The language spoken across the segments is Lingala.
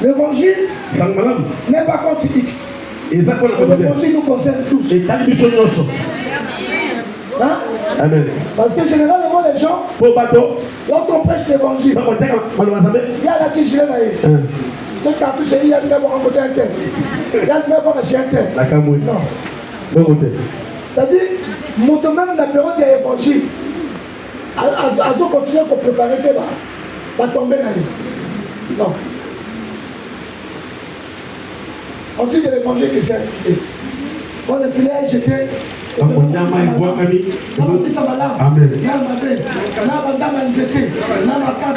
L'évangile n'est pas contre X. L'évangile nous concerne tous. Hein? Amen. Parce que généralement les gens, lorsqu'on prêche l'évangile, il y a la tige là. C'est qu'en plus il y a une côté interne. Il y a une côté interne. Non. C'est-à-dire, mon domaine la période de l'évangile, à continuer pour préparer que va tomber dans lui. Non. On dit de l'évangile que c'est un filet. Quand le filet est jeté, Amen.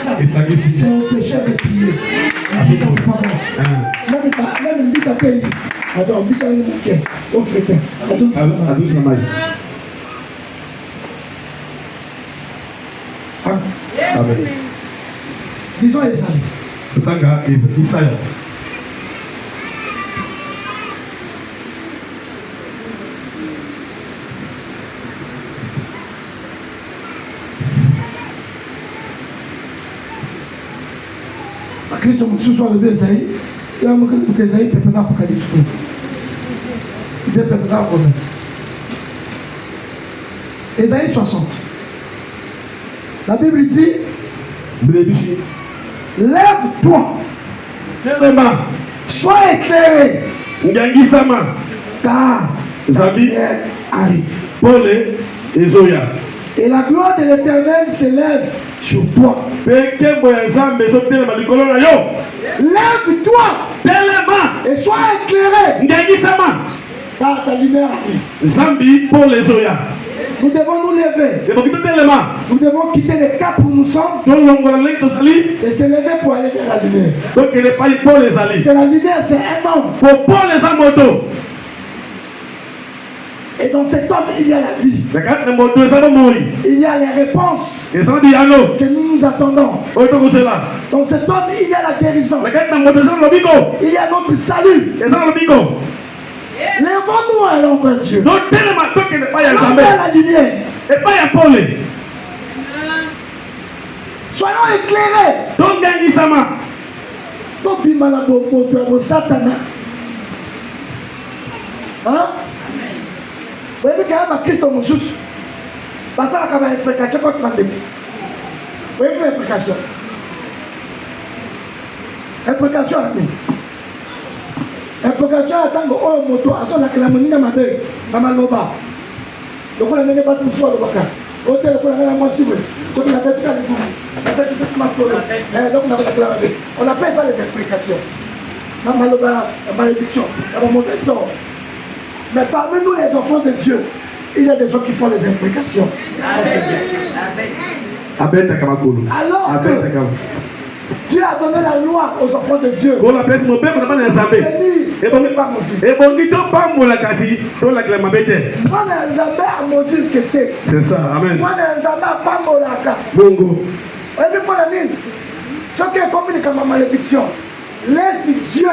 C'est au péché de prier. Ça, c'est pas bon. Même une bise à payer. Attends, bise à payer. Au fréquent. Amen. Disons Isaïe. Christ msusu wa bebe Esaïe, ya mke Esaïe pepe na Apocalypse. Pepe na Apocalypse. Esaïe 60. La Bible dit, lève-toi, sois éclairé, car la lumière arrive. Et la gloire de l'Éternel s'élève sur toi. Lève-toi et sois éclairé, car ta lumière arrive. Nous devons nous lever. Nous devons quitter les cas où nous sommes et se lever pour aller vers la lumière. Parce que la lumière, c'est un homme. Et dans cet homme, il y a la vie. Il y a les réponses que nous nous attendons. Dans cet homme, il y a la guérison. Il y a notre salut. Lèvons-nous à l'envers de Dieu. Allons vers la lumière. Soyons éclairés. Hein? Vous voyez qu'il y a un Christ en Moussous. Parce qu'il y a une imprécation contre ma début. Vous voyez une imprécation. Imprécation à nous. Imprécation à tant que oh moto, à son la monina ma belle, à ma loba. Donc on n'est pas sur le baka. Hôtel pour la moi si ce qu'on appelle ça les on appelle ça les implications. Maloba, malédiction, la malédiction. Mais parmi nous les enfants de Dieu, il y a des gens qui font les implications. Alors que Dieu a donné la loi aux enfants de Dieu. C'est ça, amen. Ce qui est commis comme malédiction, laisse Dieu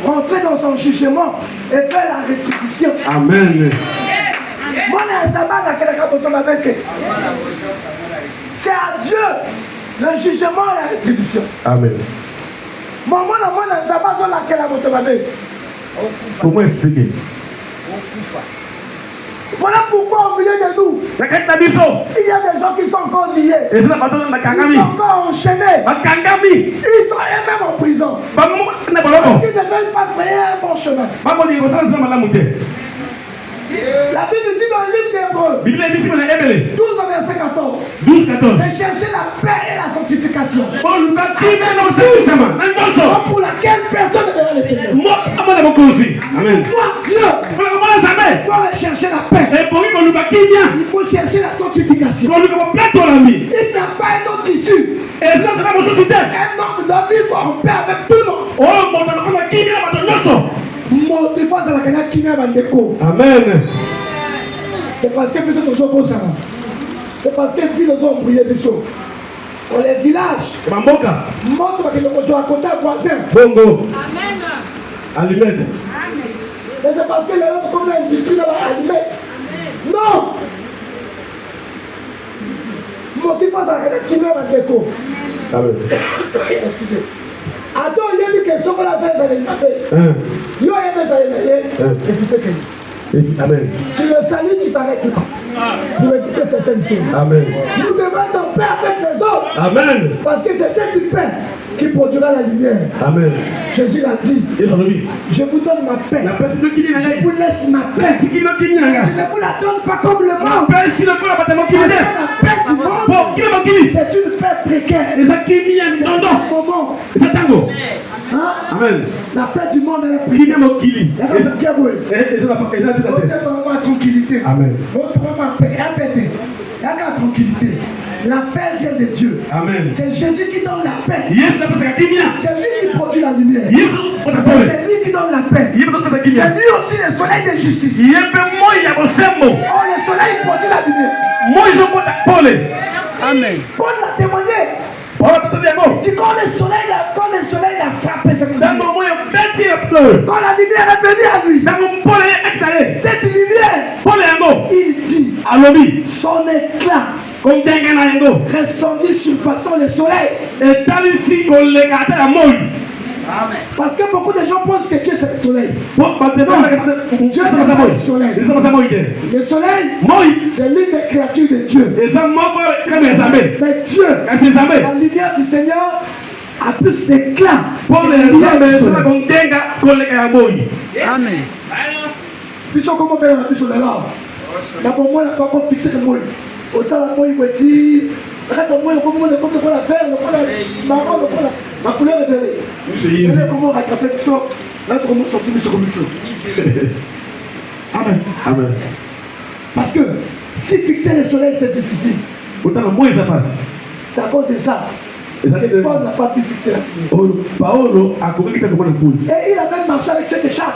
rentrer dans son jugement et faire la rétribution. Amen. C'est à Dieu le jugement et la rétribution. Amen. Comment expliquer? Voilà pourquoi au milieu de nous, il y a des gens qui sont encore liés. Ils sont encore enchaînés. Ils sont eux-mêmes en prison. Ils ne veulent pas faire un bon chemin. La Bible dit dans le livre d'Hébreux 12 verset 14. De chercher la paix et la sanctification. Pour laquelle personne ne verra le Seigneur. Amen. Dieu doit chercher la paix. Il faut chercher la sanctification. Il n'y a pas un autre issue. Un homme doit vivre en paix avec tout le monde. Amen. C'est parce que nous sommes beaux. C'est parce que les filles ont brillé des choses. Dans les villages, montre que nous sommes à côté voisin. Bongo. Amen. Allumette. Mais c'est parce que les autres comme l'industrie là-bas allumette. Non. Mon qui passe à qui met la déco. Amen. Excusez. Attends, il y a dit que que ce qu'on a fait, ça les m'a Yo, ça les Amen. Si le salut, tu t'arrêtes là. Pour éviter certaines choses. Amen. Nous devons être en paix avec les autres. Amen. Parce que c'est cette paix qui produira la lumière. Amen. Jésus l'a dit. Je vous donne ma paix. Je vous laisse ma paix. Je ne vous la donne pas comme le monde. Parce que la paix du monde, c'est une paix précaire. C'est un moment. Amen. La paix du monde est précaire. La tranquillité. Amen. Tranquillité. La paix vient de Dieu. Amen. C'est Jésus qui donne la paix. C'est lui qui produit la lumière. C'est lui qui donne la paix. C'est lui aussi le soleil de justice. Oh, le soleil produit la lumière. Amen. Paul l'a témoigné. Il dit quand le soleil a frappé cette lumière. Quand la lumière est venue à lui. Cette lumière, il dit son éclat resplendit surpassant le soleil. Parce que beaucoup de gens pensent que Dieu c'est le soleil. Dieu c'est le soleil. Le soleil, c'est l'une des créatures de Dieu. Mais Dieu, la lumière du Seigneur a plus d'éclat. Amen. Puisque comment faire la sur les larmes. D'abord moi, on va fixer le mot. Autant la moi, il va dire. Comment la faire, ma couleur est belle. Comment rattraper tout ça? Là, comment sortir de ce commission? Amen. Amen. Parce que si fixer le soleil c'est difficile, c'est à cause de ça. Et Paul n'a pas pu fixer la lumière. Et il a même marché avec cette écharpe.